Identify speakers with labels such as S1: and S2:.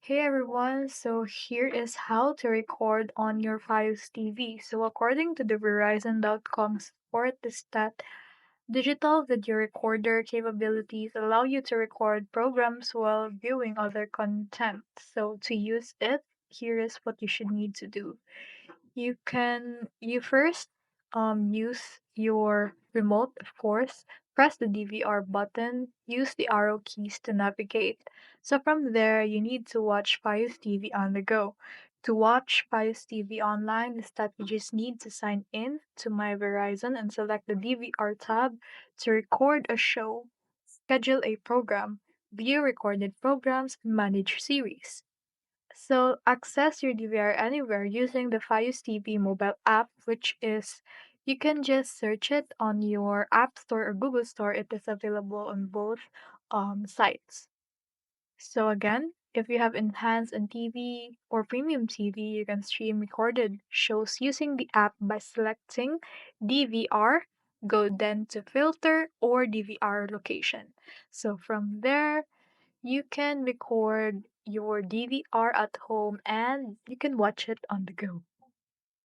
S1: Hey everyone, so here is how to record on your Fios TV. So according to the Verizon.com support is that digital video recorder capabilities allow you to record programs while viewing other content. So to use it, here is what you should need to do. You first use your remote, of course, press the DVR button, use the arrow keys to navigate. So from there, you need to watch Fios TV on the go. To watch Fios TV online is that you just need to sign in to My Verizon and select the DVR tab to record a show, schedule a program, view recorded programs, and manage series. So access your DVR anywhere using the Fios TV mobile app, which is you can just search it on your App Store or Google Store. It is available on both sites. So again, if you have enhanced on TV or premium TV, you can stream recorded shows using the app by selecting DVR, go then to filter or DVR location. So from there, you can record your DVR at home and you can watch it on the go.